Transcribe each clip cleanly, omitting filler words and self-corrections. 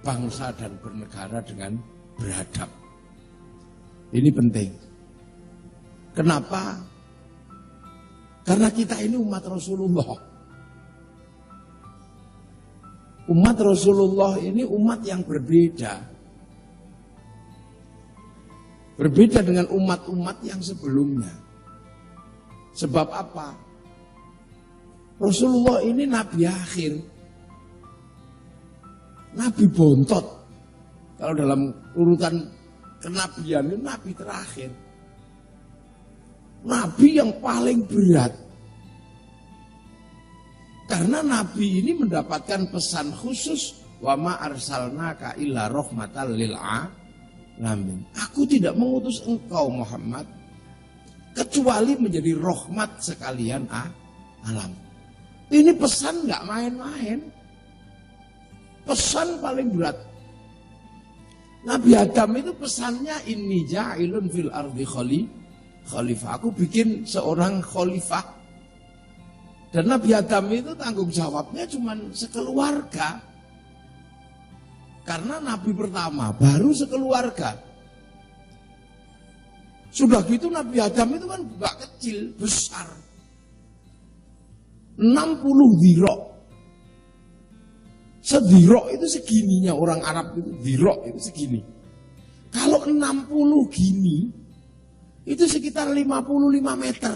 berbangsa dan bernegara dengan beradab. Ini penting. Kenapa? Karena kita ini umat Rasulullah. Umat Rasulullah ini umat yang berbeda. Berbeda dengan umat-umat yang sebelumnya. Sebab apa? Rasulullah ini nabi akhir. Nabi bontot. Kalau dalam urutan kenabian itu nabi terakhir. Nabi yang paling berat. Karena nabi ini mendapatkan pesan khusus, wa ma arsalnaka illa rahmatan lil alamin. Aku tidak mengutus engkau Muhammad kecuali menjadi rahmat sekalian alam. Ini pesan nggak main-main. Pesan paling berat. Nabi Adam itu pesannya inni ja'ilun fil ardi khalifah. Aku bikin seorang khalifah. Dan Nabi Adam itu tanggung jawabnya cuma sekeluarga. Karena Nabi pertama baru sekeluarga. Sudah gitu Nabi Adam itu kan gak kecil, besar. 60 dirok. Sedirok itu segininya orang Arab itu, dirok itu segini. Kalau 60 gini, itu sekitar 55 meter.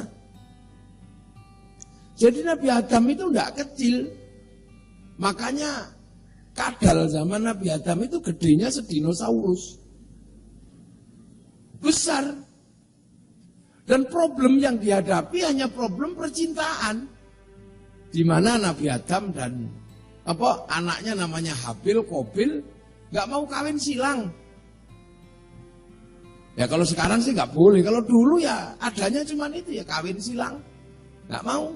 Jadi Nabi Adam itu enggak kecil. Makanya kadal zaman Nabi Adam itu gedenya sedinosaurus. Besar. Dan problem yang dihadapi hanya problem percintaan. Di mana Nabi Adam dan anaknya namanya Habil, Kobil nggak mau kawin silang. Ya kalau sekarang sih nggak boleh. Kalau dulu ya adanya cuman itu ya kawin silang, nggak mau.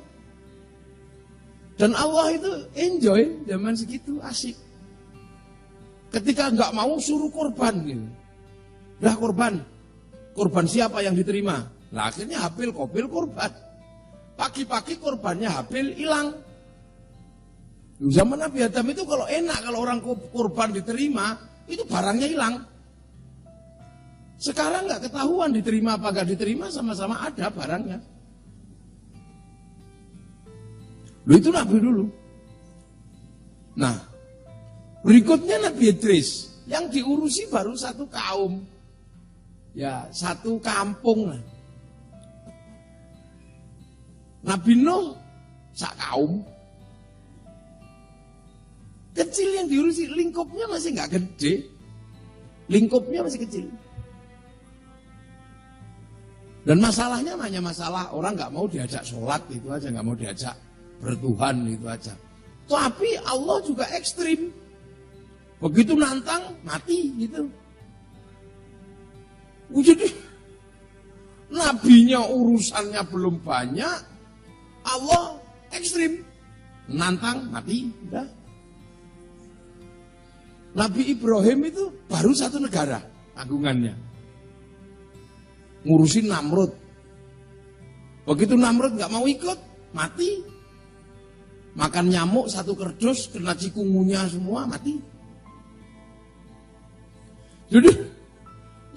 Dan Allah itu enjoy zaman segitu, asik. Ketika nggak mau suruh korban gitu. Lah korban siapa yang diterima? Lah akhirnya Habil, Kobil korban. Pagi-pagi korbannya Habil hilang. Zaman Nabi Adam itu kalau enak, kalau orang korban diterima, itu barangnya hilang. Sekarang nggak ketahuan diterima apa nggak diterima, sama-sama ada barangnya. Itu Nabi dulu. Nah, berikutnya Nabi Idris, yang diurusi baru satu kaum. Ya, satu kampung lah. Nabi Nuh, sak kaum. Kecil yang diurusi, lingkupnya masih nggak gede. Lingkupnya masih kecil. Dan masalahnya hanya masalah orang nggak mau diajak sholat itu aja, nggak mau diajak bertuhan itu aja. Tapi Allah juga ekstrim. Begitu nantang, mati gitu. Jadi nabinya urusannya belum banyak, Allah ekstrim. Nantang, mati, udah. Nabi Ibrahim itu baru satu negara tanggungannya. Ngurusin Namrud. Begitu Namrud nggak mau ikut, mati. Makan nyamuk satu kerdus, kena cikungunya semua, mati. Jadi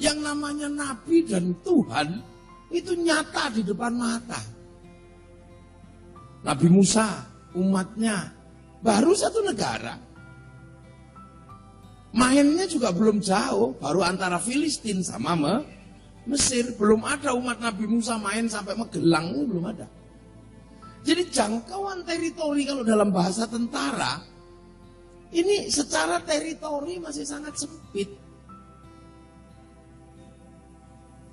yang namanya Nabi dan Tuhan itu nyata di depan mata. Nabi Musa, umatnya, baru satu negara. Mainnya juga belum jauh, baru antara Filistin sama Mesir. Belum ada umat Nabi Musa main sampai Magelang, itu belum ada. Jadi jangkauan teritori kalau dalam bahasa tentara, ini secara teritori masih sangat sempit.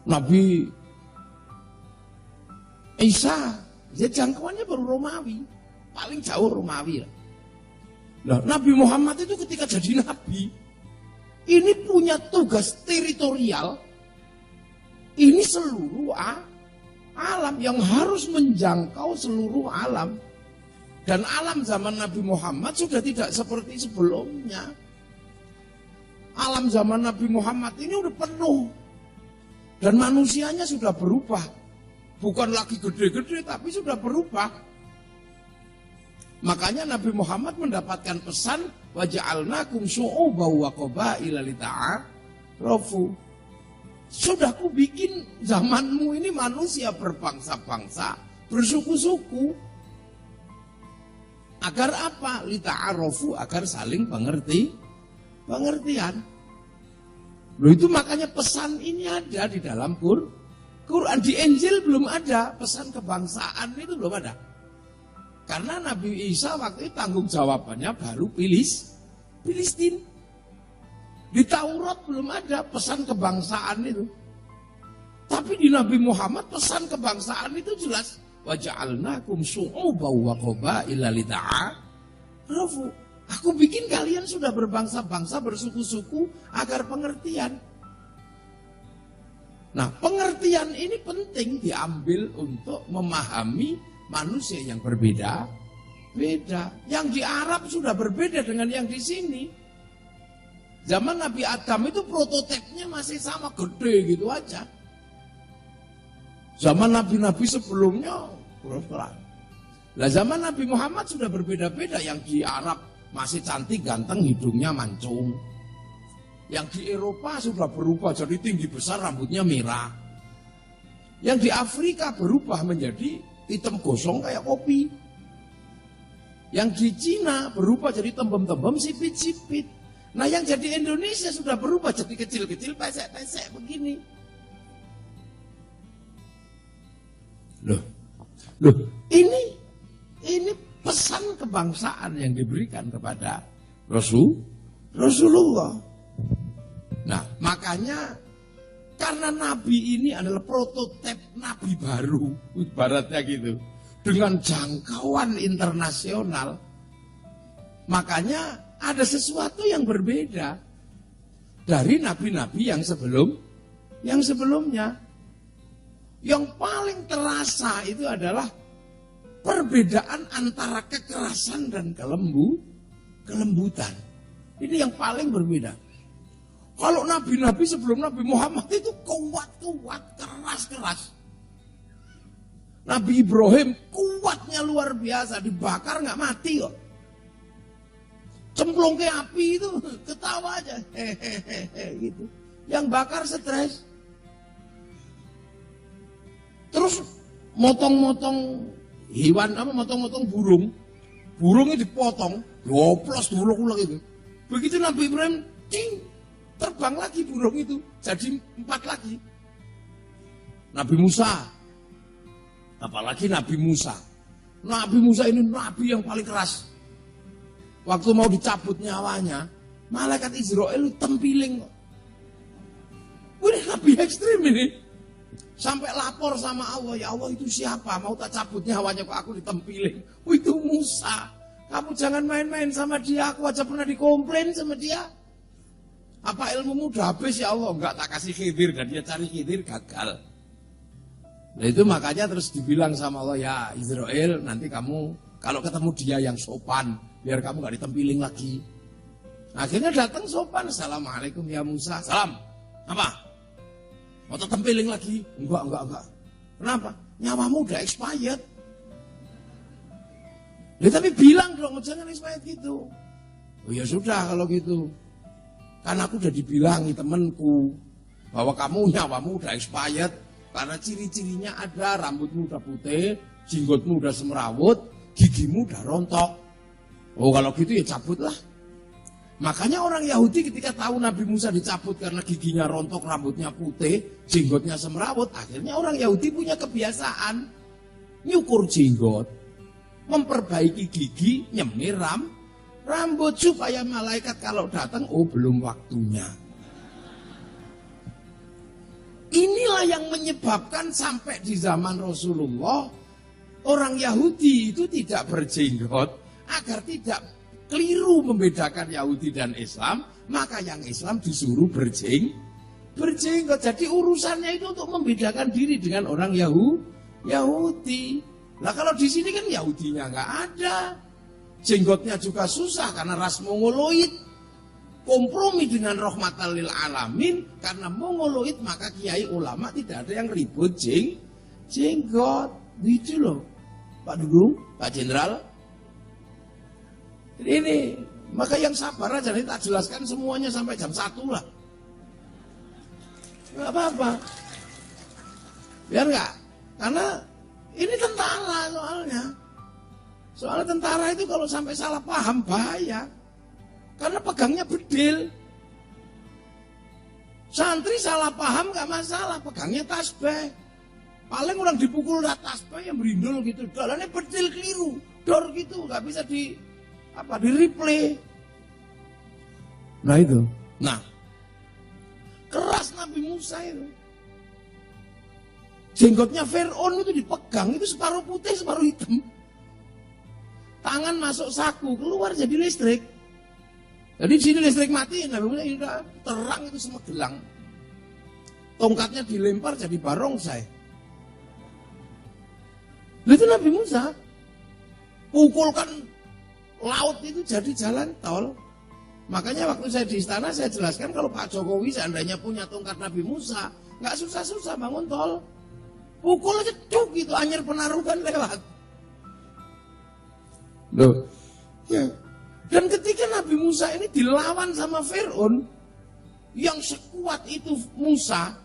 Nabi Isa, ya jangkauannya baru Romawi, paling jauh Romawi lah. Nah, Nabi Muhammad itu ketika jadi Nabi, ini punya tugas teritorial, ini seluruh alam yang harus menjangkau seluruh alam. Dan alam zaman Nabi Muhammad sudah tidak seperti sebelumnya. Alam zaman Nabi Muhammad ini udah penuh. Dan manusianya sudah berubah. Bukan lagi gede-gede tapi sudah berubah. Makanya Nabi Muhammad mendapatkan pesan waja'alnakum syu'uban wa qabaila lita'arafu. Sudah ku bikin zamanmu ini manusia berbangsa-bangsa, bersuku-suku. Agar apa? Lita'arafu, agar saling pengertian. Loh itu makanya pesan ini ada di dalam Quran. Di Injil belum ada, pesan kebangsaan itu belum ada. Karena Nabi Isa waktu itu tanggung jawabannya baru Filistin. Di Taurat belum ada pesan kebangsaan itu. Tapi di Nabi Muhammad pesan kebangsaan itu jelas. Waja'alnakum syu'uban wa qabaila lita'arafu. Aku bikin kalian sudah berbangsa-bangsa, bersuku-suku agar pengertian. Nah, pengertian ini penting diambil untuk memahami manusia yang berbeda. Yang di Arab sudah berbeda dengan yang di sini. Zaman Nabi Adam itu prototipnya masih sama, gede gitu aja. Zaman nabi-nabi sebelumnya kurang. Lah zaman Nabi Muhammad sudah berbeda-beda. Yang di Arab masih cantik, ganteng, hidungnya mancung. Yang di Eropa sudah berubah jadi tinggi besar, rambutnya merah. Yang di Afrika berubah menjadi hitam gosong kayak kopi. Yang di Cina berubah jadi tembem-tembem, sipit-sipit. Nah yang jadi Indonesia sudah berubah jadi kecil-kecil, pesek-pesek begini. Loh, ini pesan kebangsaan yang diberikan kepada Rasulullah. Nah, makanya karena Nabi ini adalah prototip Nabi baru, ibaratnya gitu, dengan jangkauan internasional, makanya ada sesuatu yang berbeda dari nabi-nabi yang sebelumnya. Yang paling terasa itu adalah perbedaan antara kekerasan dan kelembutan. Ini yang paling berbeda. Kalau nabi-nabi sebelum Nabi Muhammad itu kuat-kuat, keras-keras. Nabi Ibrahim kuatnya luar biasa, dibakar nggak mati kok. Cemplung ke api itu ketawa aja, hehehe gitu. Yang bakar stres. Terus motong-motong hewan, motong-motong burung. Burungnya dipotong, dioplos dulu gitu. Begitu Nabi Ibrahim, cing, terbang lagi burung itu, jadi 4 lagi. Nabi Musa, apalagi Nabi Musa. Nabi Musa ini nabi yang paling keras. Waktu mau dicabut nyawanya, malaikat Israel tempiling. Ini nabi ekstrim ini. Sampai lapor sama Allah, ya Allah itu siapa? Mau tak cabut nyawanya kok aku ditempiling. Itu Musa. Kamu jangan main-main sama dia, aku aja pernah dikomplain sama dia. Apa ilmumu udah habis ya Allah? Enggak, tak kasih Khidir, dan dia cari Khidir gagal. Nah itu makanya terus dibilang sama Allah, ya Israel nanti kamu kalau ketemu dia yang sopan, biar kamu gak ditempiling lagi. Akhirnya datang sopan, Assalamualaikum ya Musa. Salam. Apa? Mau tempiling lagi? Enggak. Kenapa? Nyawamu udah expired. Ya tapi bilang dong, jangan expired gitu. Oh ya sudah kalau gitu. Kan aku udah dibilangi temanku bahwa kamu nyawamu udah expired. Karena ciri-cirinya ada, rambutmu udah putih, jenggotmu udah semrawut, gigimu udah rontok. Oh kalau gitu ya cabutlah. Makanya orang Yahudi ketika tahu Nabi Musa dicabut karena giginya rontok, rambutnya putih, jenggotnya semrawut, akhirnya orang Yahudi punya kebiasaan nyukur jenggot, memperbaiki gigi, nyemir rambut supaya malaikat kalau datang, oh belum waktunya. Inilah yang menyebabkan sampai di zaman Rasulullah orang Yahudi itu tidak berjenggot agar tidak keliru membedakan Yahudi dan Islam, maka yang Islam disuruh berjenggot. Jadi urusannya itu untuk membedakan diri dengan orang Yahudi. Nah kalau di sini kan Yahudinya nggak ada, jenggotnya juga susah karena ras Mongoloid. Kompromi dengan rahmatan lil alamin, karena Mongoloid maka kiai ulama tidak ada yang ribut jenggot. Gitu loh, Pak Dudung, Pak Jenderal. Ini, maka yang sabar aja, ini tak jelaskan semuanya sampai jam 1 lah. Nggak apa-apa. Biar nggak, karena ini tentara soalnya. Soalnya tentara itu kalau sampai salah paham bahaya. Karena pegangnya bedil. Santri salah paham nggak masalah, pegangnya tasbih. Paling orang dipukul tasbih yang berindul gitu. Dalannya bedil keliru, dor gitu, nggak bisa di replay. Nah itu. Nah, keras Nabi Musa itu. Jenggotnya Fir'aun itu dipegang, itu separuh putih, separuh hitam. Tangan masuk saku, keluar jadi listrik. Jadi di sini listrik mati, Nabi Musa ini udah terang itu semua gelang. Tongkatnya dilempar jadi barongsai. Itu Nabi Musa. Pukulkan laut itu jadi jalan tol. Makanya waktu saya di istana saya jelaskan kalau Pak Jokowi seandainya punya tongkat Nabi Musa, nggak susah-susah bangun tol. Pukul aja cuk gitu, Anyer Penarukan lewat. Loh. Ya. Dan ketika Nabi Musa ini dilawan sama Fir'aun, yang sekuat itu Musa,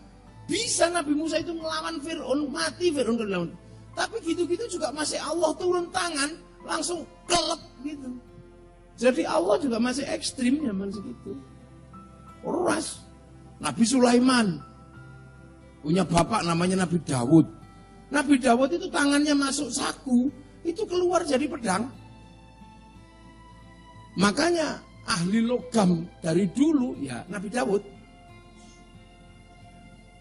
bisa Nabi Musa itu melawan Fir'aun, mati Fir'aun ke-8. Tapi gitu-gitu juga masih Allah turun tangan, langsung kelep gitu. Jadi Allah juga masih ekstrim zaman segitu. Keras. Nabi Sulaiman punya bapak namanya Nabi Dawud. Nabi Dawud itu tangannya masuk saku, itu keluar jadi pedang. Makanya ahli logam dari dulu ya Nabi Dawud.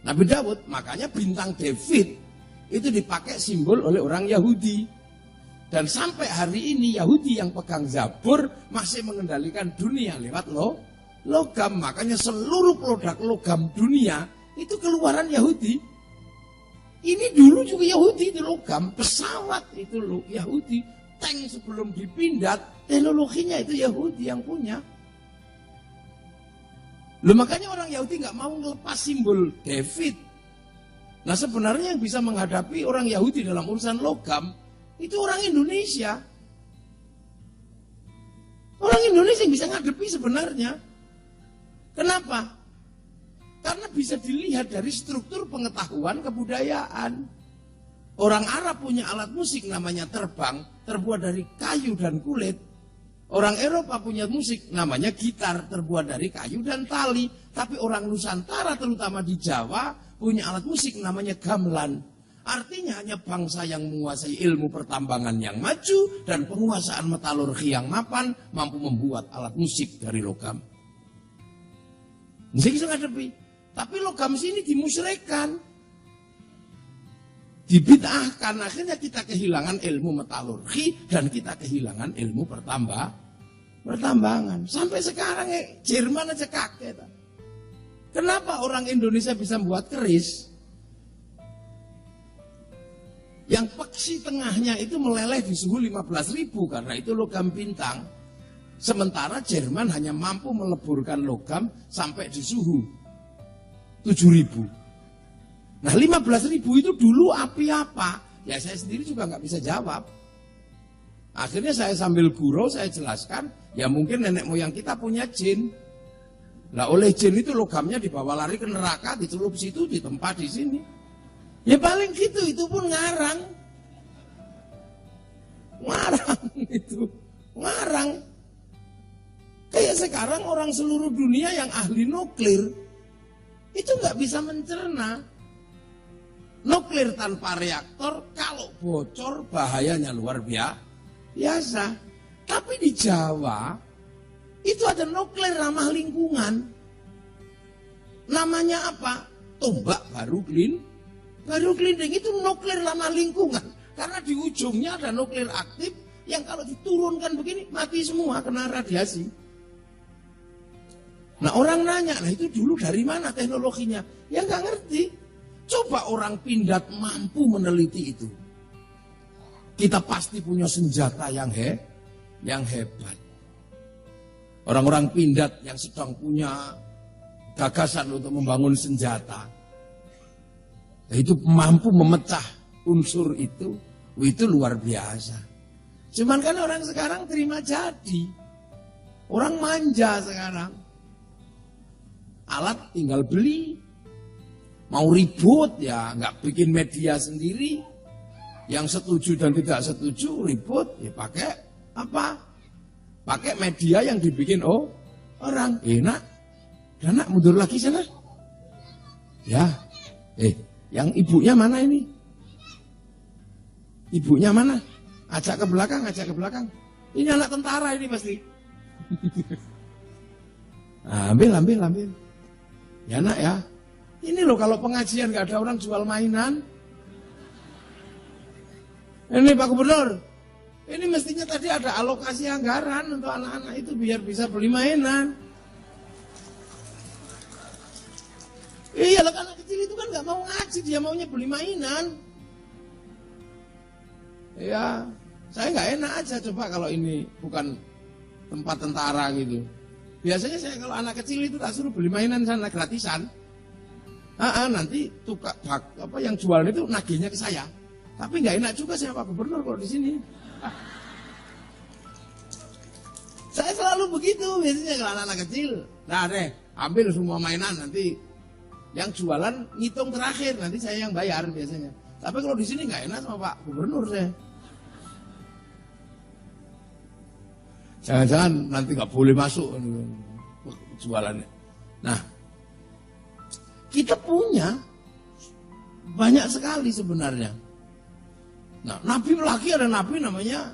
Nabi Dawud, makanya bintang David itu dipakai simbol oleh orang Yahudi. Dan sampai hari ini Yahudi yang pegang Zabur masih mengendalikan dunia lewat logam. Makanya seluruh produk logam dunia itu keluaran Yahudi. Ini dulu juga Yahudi itu logam, pesawat itu Yahudi, tank sebelum dipindat teknologinya itu Yahudi yang punya. Loh makanya orang Yahudi nggak mau ngelepas simbol David. Nah sebenarnya yang bisa menghadapi orang Yahudi dalam urusan logam itu orang Indonesia. Orang Indonesia yang bisa ngadepi sebenarnya. Kenapa? Karena bisa dilihat dari struktur pengetahuan kebudayaan. Orang Arab punya alat musik namanya terbang, terbuat dari kayu dan kulit. Orang Eropa punya musik namanya gitar, terbuat dari kayu dan tali. Tapi orang Nusantara terutama di Jawa punya alat musik namanya gamelan. Artinya hanya bangsa yang menguasai ilmu pertambangan yang maju dan penguasaan metalurgi yang mapan mampu membuat alat musik dari logam. Musik bisa ngadepi. Tapi logam sini dimusyrikkan. Dibid'ahkan, akhirnya kita kehilangan ilmu metalurgi dan kita kehilangan ilmu pertambangan. Sampai sekarang Jerman aja kaget. Kenapa orang Indonesia bisa membuat keris? Yang peksi tengahnya itu meleleh di suhu 15.000 karena itu logam bintang. Sementara Jerman hanya mampu meleburkan logam sampai di suhu 7.000. Nah 15.000 itu dulu api apa? Ya saya sendiri juga nggak bisa jawab. Akhirnya saya sambil gurau saya jelaskan, ya mungkin nenek moyang kita punya jin. Nah oleh jin itu logamnya dibawa lari ke neraka, dicelup situ, ditempa di sini. Ya paling gitu, itu pun ngarang. Ngarang itu, ngarang. Kayak sekarang orang seluruh dunia yang ahli nuklir, itu nggak bisa mencerna. Nuklir tanpa reaktor, kalau bocor bahayanya luar biasa. Tapi di Jawa, itu ada nuklir ramah lingkungan. Namanya apa? Tombak baru glinding itu nuklir ramah lingkungan. Karena di ujungnya ada nuklir aktif yang kalau diturunkan begini mati semua kena radiasi. Nah orang nanya, nah itu dulu dari mana teknologinya? Ya nggak ngerti. Coba orang Pindad mampu meneliti itu. Kita pasti punya senjata yang hebat. Orang-orang Pindad yang sedang punya gagasan untuk membangun senjata, itu mampu memecah unsur itu luar biasa. Cuman kan orang sekarang terima jadi. Orang manja sekarang. Alat tinggal beli. Mau ribut ya nggak bikin media sendiri. Yang setuju dan tidak setuju ribut ya pakai apa? Pakai media yang dibikin orang. Nak, dan nak mundur lagi sana. Ya, yang ibunya mana ini? Ibunya mana? Ajak ke belakang, ajak ke belakang. Ini anak tentara ini pasti. Nah, ambil. Ya nak ya. Ini loh kalau pengajian gak ada orang jual mainan. Ini Pak Gubernur. Ini mestinya tadi ada alokasi anggaran untuk anak-anak itu biar bisa beli mainan. Iya lah, anak kecil itu kan gak mau ngaji, dia maunya beli mainan. Ya, saya gak enak aja coba kalau ini bukan tempat tentara gitu. Biasanya saya kalau anak kecil itu tak suruh beli mainan sana gratisan. Nanti tukang apa yang jualan itu nagihnya ke saya. Tapi nggak enak juga saya Pak Gubernur kalau di sini. Saya selalu begitu biasanya kalau anak-anak kecil. Nah deh, ambil semua mainan nanti yang jualan ngitung terakhir, nanti saya yang bayar biasanya. Tapi kalau di sini nggak enak sama Pak Gubernur saya. Jangan-jangan nanti nggak boleh masuk jualannya. Nah, kita punya banyak sekali sebenarnya. Nah, nabi lagi ada nabi namanya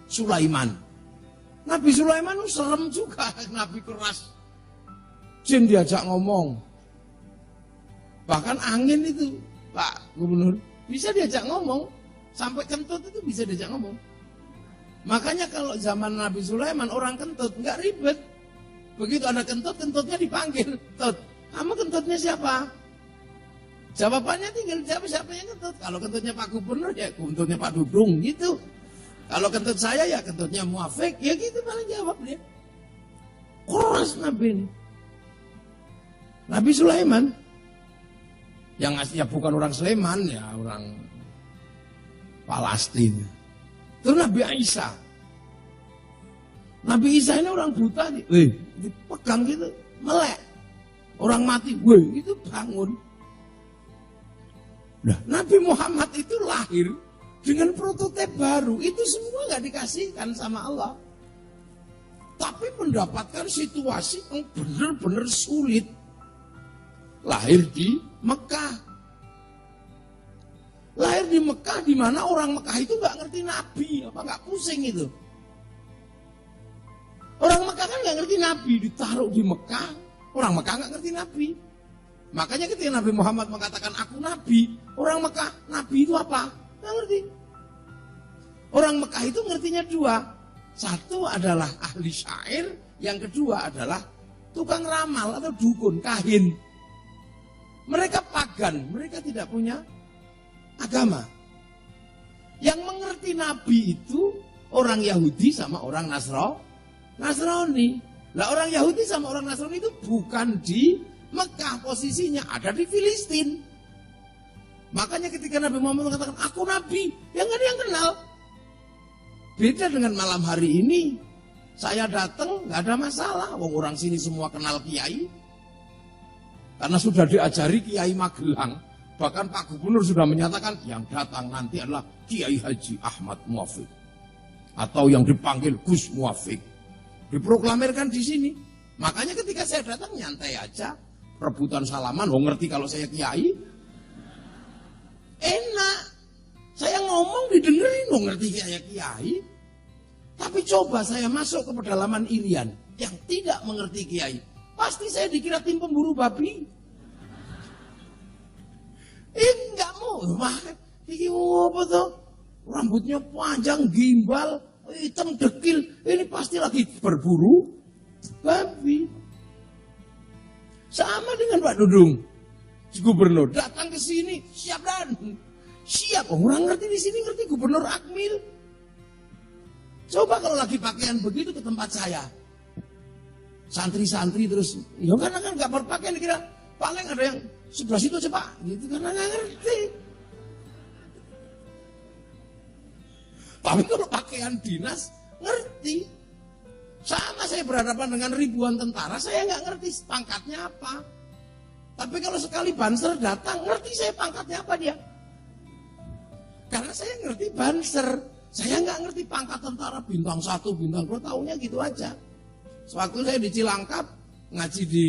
Sulaiman. Nabi Sulaiman itu serem juga, nabi keras. Jin diajak ngomong. Bahkan angin itu, Pak Gubernur, bisa diajak ngomong. Sampai kentut itu bisa diajak ngomong. Makanya kalau zaman Nabi Sulaiman orang kentut nggak ribet. Begitu ada kentut, kentutnya dipanggil. Tut, kamu kentutnya siapa? Jawabannya tinggal jawab siapa yang kentut. Kalau kentutnya Pak Gubernur ya kentutnya Pak Dudung gitu. Kalau kentut saya ya kentutnya Muafik ya gitu paling jawab dia. Keras Nabi ini. Nabi Sulaiman yang aslinya bukan orang Sleman ya orang Palestina. Terus Nabi Isa. Nabi Isa ini orang buta nih. Dipegang gitu, melek. Orang mati, itu bangun. Nah, Nabi Muhammad itu lahir dengan prototipe baru. Itu semua gak dikasihkan sama Allah. Tapi mendapatkan situasi yang benar-benar sulit. Lahir di Mekah. Lahir di Mekah, di mana orang Mekah itu nggak ngerti Nabi, apa nggak pusing itu. Orang Mekah kan nggak ngerti Nabi, ditaruh di Mekah, orang Mekah nggak ngerti Nabi. Makanya ketika Nabi Muhammad mengatakan aku Nabi, orang Mekah, Nabi itu apa? Nggak ngerti. Orang Mekah itu ngertinya dua, satu adalah ahli syair, yang kedua adalah tukang ramal atau dukun, kahin. Mereka pagan, mereka tidak punya agama. Yang mengerti Nabi itu orang Yahudi sama orang Nasrani. Lah orang Yahudi sama orang Nasrani itu bukan di Mekah, posisinya ada di Filistin. Makanya ketika Nabi Muhammad mengatakan aku Nabi, ya nggak ada yang kenal. Beda dengan malam hari ini, saya datang nggak ada masalah. Wong orang sini semua kenal kiai, karena sudah diajari Kiai Magelang. Bahkan Pak Gubernur sudah menyatakan yang datang nanti adalah Kiai Haji Ahmad Muafik. Atau yang dipanggil Gus Muafik. Diproklamirkan di sini. Makanya ketika saya datang nyantai aja. Rebutan salaman, ngerti kalau saya Kiai. Enak. Saya ngomong didengerin, ngerti saya Kiai. Tapi coba saya masuk ke pedalaman Irian. Yang tidak mengerti Kiai. Pasti saya dikira tim pemburu babi. Enggak mau, ini apa tuh? Rambutnya panjang, gimbal, hitam dekil. Ini pasti lagi berburu babi. Sama dengan Pak Dudung, si Gubernur datang ke sini, siap dan siap. Orang ngerti di sini ngerti Gubernur Akmil. Coba kalau lagi pakaian begitu ke tempat saya, santri-santri terus, ya karena kan nggak berpakaian dikira paling ada yang sebelah situ aja Pak, gitu karena nggak ngerti. Tapi kalau pakaian dinas ngerti. Sama saya berhadapan dengan ribuan tentara, saya nggak ngerti pangkatnya apa. Tapi kalau sekali Banser datang, ngerti saya pangkatnya apa dia. Karena saya ngerti Banser. Saya nggak ngerti pangkat tentara bintang 1, bintang 2, taunya gitu aja. Sewaktu saya di Cilangkap, ngaji di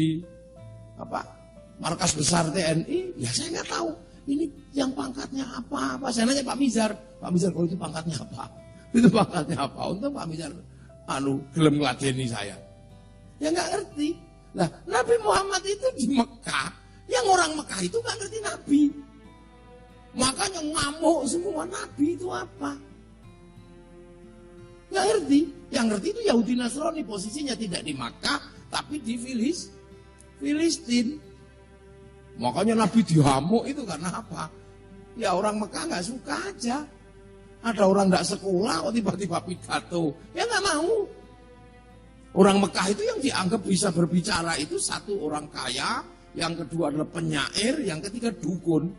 markas besar TNI, ya saya nggak tahu. Ini yang pangkatnya apa. Saya nanya Pak Mizar kalau itu pangkatnya apa? Itu pangkatnya apa? Untuk Pak Mizar, gelem ngeladeni saya. Ya nggak ngerti. Nah, Nabi Muhammad itu di Mekah, yang orang Mekah itu nggak ngerti Nabi. Makanya ngamuk semua, Nabi itu apa? Nggak ngerti. Yang ngerti itu Yahudi Nasrani, posisinya tidak di Makkah, tapi di Filistin. Makanya Nabi dihamuk itu karena apa? Ya orang Mekah nggak suka aja. Ada orang nggak sekolah kok tiba-tiba pidato. Ya nggak mau. Orang Mekah itu yang dianggap bisa berbicara itu satu orang kaya, yang kedua adalah penyair, yang ketiga dukun.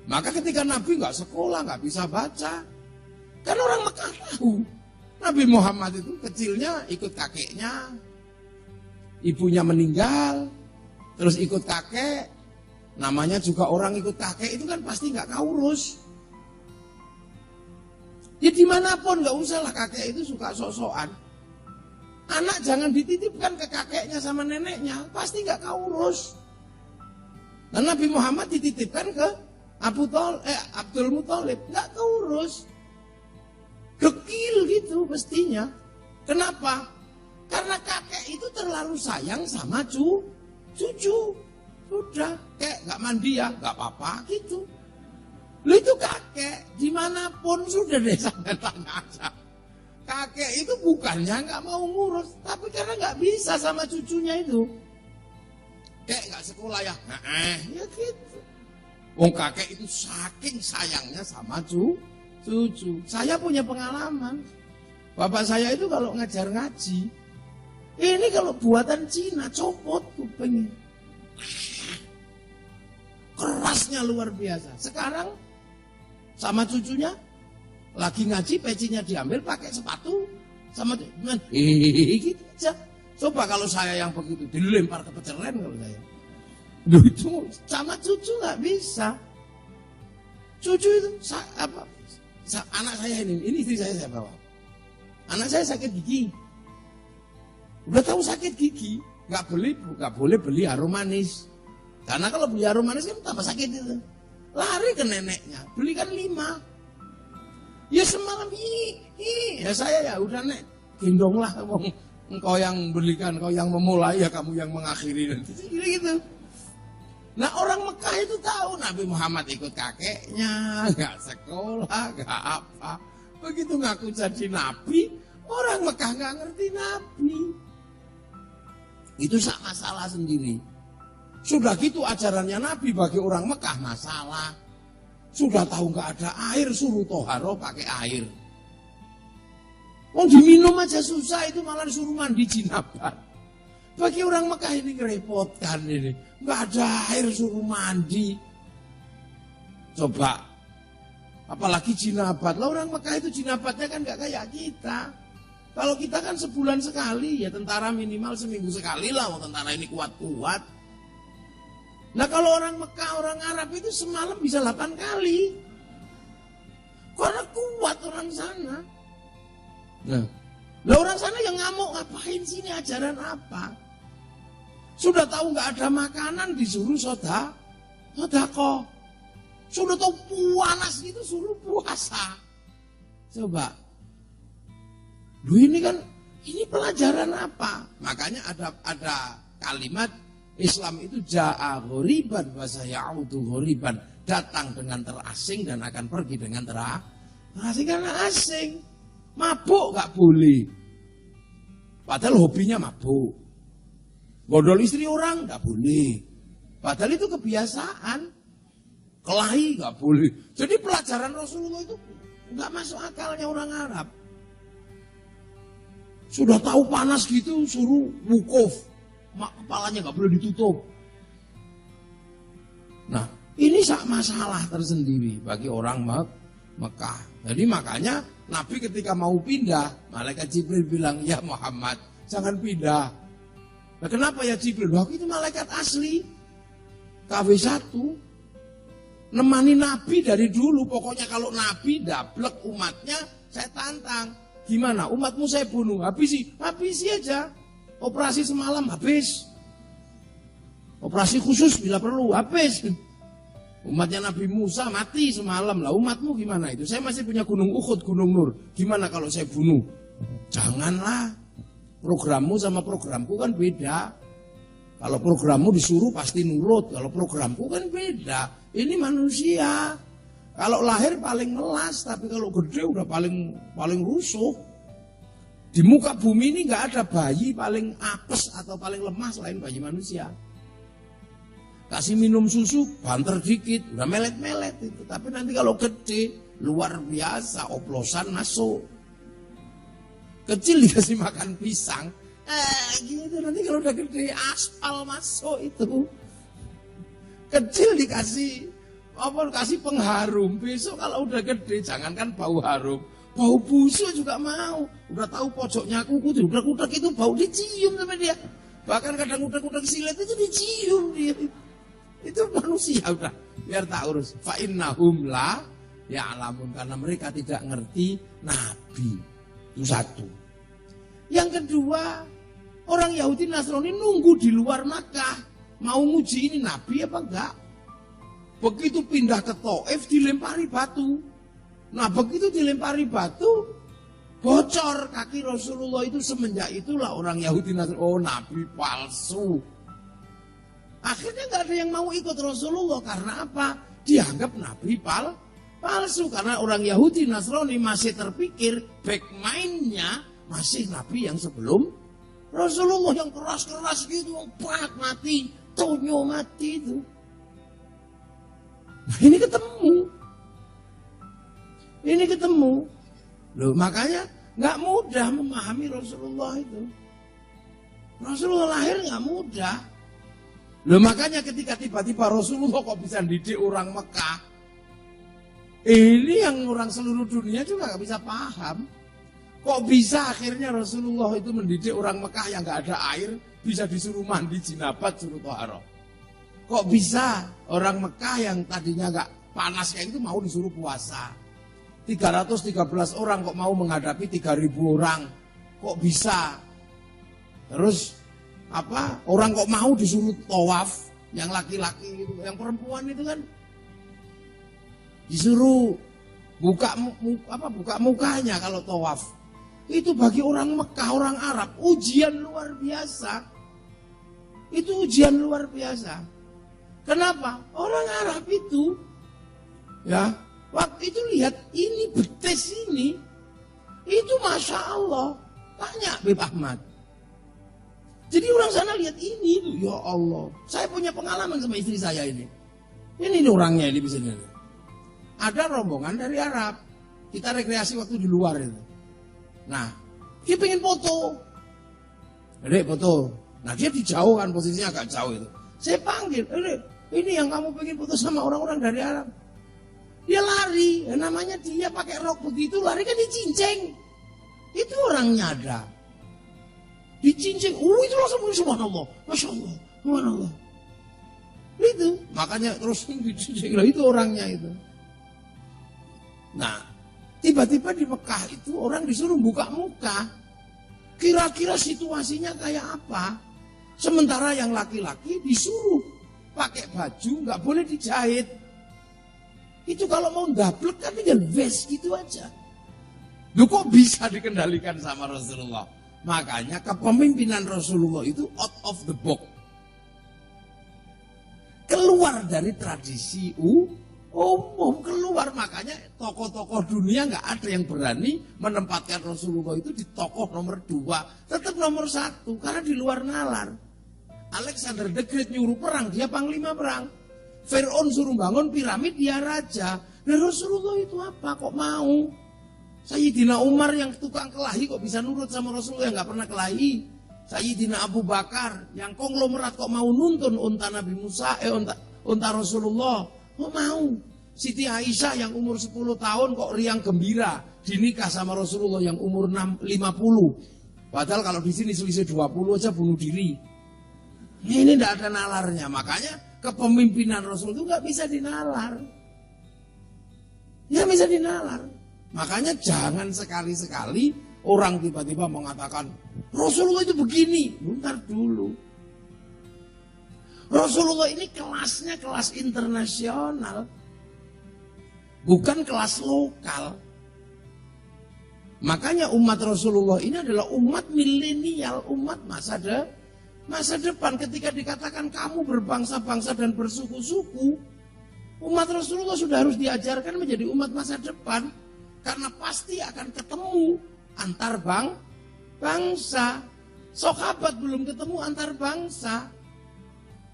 Maka ketika Nabi nggak sekolah, nggak bisa baca, kan orang Mekah tahu Nabi Muhammad itu kecilnya ikut kakeknya, ibunya meninggal, terus ikut kakek, namanya juga orang ikut kakek itu kan pasti nggak kaurus. Ya dimanapun nggak usah lah kakek itu suka sok-sokan. Anak jangan dititipkan ke kakeknya sama neneknya, pasti nggak kaurus. Dan Nabi Muhammad dititipkan ke Abdul Muthalib, nggak kaurus. Dekil gitu mestinya. Kenapa? Karena kakek itu terlalu sayang sama cucu. Sudah, kayak nggak mandi ya, nggak apa-apa gitu. Lu itu kakek, dimanapun sudah deh sampai tanya aja. Kakek itu bukannya nggak mau ngurus, tapi karena nggak bisa sama cucunya itu. Kayak nggak sekolah ya, ya gitu. Wong kakek itu saking sayangnya sama cucu. Saya punya pengalaman. Bapak saya itu kalau ngajar ngaji, ini kalau buatan Cina copot kupingnya. Kerasnya luar biasa. Sekarang sama cucunya lagi ngaji, pecinya diambil pakai sepatu sama gitu aja. Coba kalau saya yang begitu dilempar ke peceren kalau saya. Duh, itu sama cucu nggak bisa. Cucu itu anak saya ini istri saya bawa. Anak saya sakit gigi. Udah tahu sakit gigi, nggak boleh beli harum manis. Karena kalau beli harum manis kan tambah sakit itu. Lari ke neneknya, belikan 5. Ya semalam ya saya ya udah nek, gendonglah engkau yang belikan, engkau yang memulai ya kamu yang mengakhiri dan gitu. Nah orang Mekah itu tahu Nabi Muhammad ikut kakeknya, nggak sekolah, nggak apa. Begitu ngaku jadi Nabi, orang Mekah nggak ngerti Nabi. Itu masalah sendiri. Sudah gitu ajarannya Nabi bagi orang Mekah masalah. Sudah tahu nggak ada air, suruh toharo pakai air. Mau diminum aja susah, itu malah disuruh mandi jinabat. Bagi orang Mekah ini ngerepotkan ini. Nggak ada air suruh mandi. Coba. Apalagi jinabat. Lah orang Mekah itu jinabatnya kan nggak kayak kita. Kalau kita kan sebulan sekali, ya tentara minimal seminggu sekali lah. Tentara ini kuat-kuat. Nah kalau orang Mekah, orang Arab itu semalam bisa 8 kali. Karena kuat orang sana. Nah orang sana yang ngamuk, ngapain sih ini ajaran apa? Sudah tahu nggak ada makanan disuruh sodako. Sudah tahu panas gitu suruh puasa. Coba. Loh ini pelajaran apa? Makanya ada kalimat Islam itu ja'a ghoriban wa sayaudu ghoriban, datang dengan terasing dan akan pergi dengan terasing karena asing. Mabuk gak boleh. Padahal hobinya mabuk. Gondol istri orang gak boleh. Padahal itu kebiasaan. Kelahi gak boleh. Jadi pelajaran Rasulullah itu gak masuk akalnya orang Arab. Sudah tahu panas gitu suruh wukuf. Kepalanya nggak boleh ditutup. Nah, ini masalah tersendiri bagi orang Mekah. Jadi makanya Nabi ketika mau pindah, malaikat Jibril bilang, ya Muhammad, jangan pindah. Nah, kenapa ya Jibril? Wah, itu malaikat asli. KW1. Nemani Nabi dari dulu. Pokoknya kalau Nabi dablek umatnya, saya tantang. Gimana? Umatmu saya bunuh. Habisi aja. Operasi semalam habis. Operasi khusus bila perlu, habis. Umatnya Nabi Musa mati semalam lah. Umatmu gimana itu? Saya masih punya Gunung Uhud, Gunung Nur. Gimana kalau saya bunuh? Janganlah. Programmu sama programku kan beda. Kalau programmu disuruh pasti nurut. Kalau programku kan beda. Ini manusia. Kalau lahir paling melas, tapi kalau gede udah paling rusuh. Di muka bumi ini nggak ada bayi paling apes atau paling lemah selain bayi manusia. Kasih minum susu, banter dikit, udah melet-melet itu. Tapi nanti kalau gede, luar biasa, oplosan masuk. Kecil dikasih makan pisang, gitu nanti kalau udah gede aspal masuk itu. Kecil dikasih pengharum, besok kalau udah gede jangankan bau harum, bau busuk juga mau. Udah tahu pojoknya kuku, udah itu bau dicium sama dia. Bahkan kadang udah silet itu dicium dia. Itu manusia udah, biar tak urus. Fa innahum la ya'lamun, karena mereka tidak ngerti Nabi. Itu satu. Yang kedua, orang Yahudi Nasrani nunggu di luar Makkah. Mau nguji ini Nabi apa enggak. Begitu pindah ke Taif dilempari batu. Nah begitu dilempari batu, bocor kaki Rasulullah itu. Semenjak itulah orang Yahudi Nasrani, oh Nabi palsu. Akhirnya enggak ada yang mau ikut Rasulullah. Karena apa? Dianggap Nabi palsu. Karena orang Yahudi Nasrani masih terpikir back mind-nya masih Nabi yang sebelum Rasulullah, yang keras-keras gitu, pak mati, tonyo mati itu. Nah, ini ketemu. Loh, makanya nggak mudah memahami Rasulullah itu. Rasulullah lahir nggak mudah. Loh, makanya ketika tiba-tiba Rasulullah kok bisa didik orang Mekah, ini yang orang seluruh dunia juga nggak bisa paham. Kok bisa akhirnya Rasulullah itu mendidik orang Mekah yang nggak ada air, bisa disuruh mandi jinabat, suruh toharoh. Kok bisa orang Mekah yang tadinya nggak panas kayak itu mau disuruh puasa. 313 orang kok mau menghadapi 3.000 orang. Kok bisa? Terus orang kok mau disuruh tawaf, yang laki-laki itu, yang perempuan itu kan disuruh buka mukanya kalau tawaf. Itu bagi orang Mekah, orang Arab, ujian luar biasa. Itu ujian luar biasa. Kenapa? Orang Arab itu, ya, waktu itu lihat ini betes ini, itu Masya Allah. Tanya Beb Ahmad. Jadi orang sana lihat ini tuh, ya Allah. Saya punya pengalaman sama istri saya ini. Ini orangnya ini bisa lihat. Ada rombongan dari Arab. Kita rekreasi waktu di luar itu. Nah, dia pengen foto. Dek, foto. Nah, dia di jauh kan, posisinya agak jauh itu. Saya panggil, Dek, ini yang kamu pengen foto sama orang-orang dari Arab. Dia lari, namanya dia pakai rok begitu, lari kan dicinceng. Itu orangnya ada. Dicinceng, itu langsung subhanallah, Masya Allah, subhanallah. Itu, makanya terus dicinceng, itu orangnya itu. Nah, tiba-tiba di Mekah itu orang disuruh buka muka. Kira-kira situasinya kayak apa? Sementara yang laki-laki disuruh pakai baju, nggak boleh dijahit. Itu kalau mau dablek kan tinggal vest gitu aja. Loh, kok bisa dikendalikan sama Rasulullah? Makanya kepemimpinan Rasulullah itu out of the box. Keluar dari tradisi umum, keluar. Makanya tokoh-tokoh dunia nggak ada yang berani menempatkan Rasulullah itu di tokoh nomor 2, tetap nomor 1 karena di luar nalar. Alexander the Great nyuruh perang, dia panglima perang. Fir'aun suruh bangun piramid, dia raja. Nah Rasulullah itu apa? Kok mau? Sayyidina Umar yang tukang kelahi kok bisa nurut sama Rasulullah yang nggak pernah kelahi. Sayyidina Abu Bakar yang konglomerat kok mau nuntun unta Nabi Musa, unta Rasulullah. Kok mau? Siti Aisyah yang umur 10 tahun kok riang gembira dinikah sama Rasulullah yang umur 50. Padahal kalau di sini selisih 20 aja bunuh diri. Ini tidak ada nalarnya. Makanya kepemimpinan Rasul itu nggak bisa dinalar. Ya bisa dinalar. Makanya jangan sekali-sekali orang tiba-tiba mengatakan Rasulullah itu begini. Bentar dulu. Rasulullah ini kelasnya kelas internasional. Bukan kelas lokal. Makanya umat Rasulullah ini adalah umat milenial, umat masa depan. Ketika dikatakan kamu berbangsa-bangsa dan bersuku-suku, umat Rasulullah sudah harus diajarkan menjadi umat masa depan. Karena pasti akan ketemu antar bangsa. Sahabat belum ketemu antar bangsa.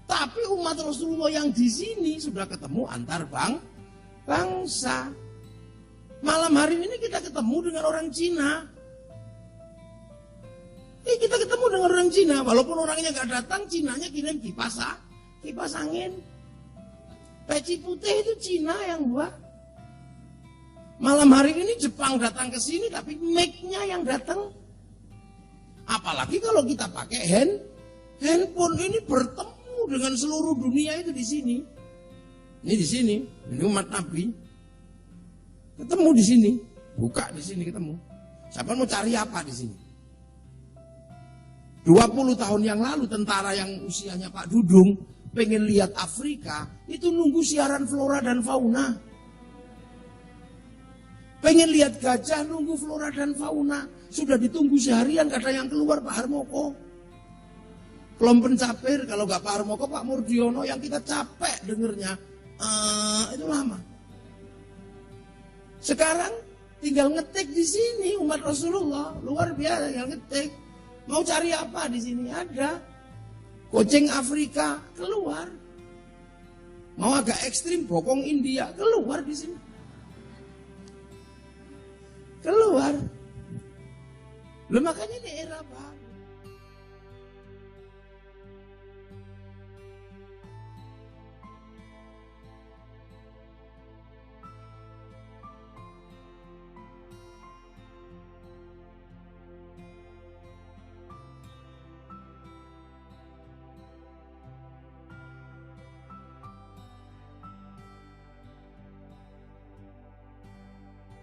Tapi umat Rasulullah yang di sini sudah ketemu antar bangsa. Malam hari ini kita ketemu dengan orang Cina. Kita ketemu dengan orang Cina. Walaupun orangnya gak datang, Cinanya kirim kipas angin. Peci putih itu Cina yang buat. Malam hari ini Jepang datang ke sini, tapi mic-nya yang datang. Apalagi kalau kita pakai handphone ini bertemu dengan seluruh dunia itu di sini. Ini di sini, ini umat Nabi. Ketemu di sini, buka di sini ketemu. Siapa mau cari apa di sini? 20 tahun yang lalu tentara yang usianya Pak Dudung pengen lihat Afrika, itu nunggu siaran flora dan fauna. Pengen lihat gajah, nunggu flora dan fauna. Sudah ditunggu seharian, kata yang keluar Pak Harmoko. Belum pencapir, kalau nggak Pak Harmoko, Pak Murdiono yang kita capek dengernya. Itu lama. Sekarang tinggal ngetik di sini umat Rasulullah, luar biasa tinggal ngetik. Mau cari apa di sini ada. Kucing Afrika keluar. Mau agak ekstrim bokong India keluar di sini. Keluar. Makanya ini era baru.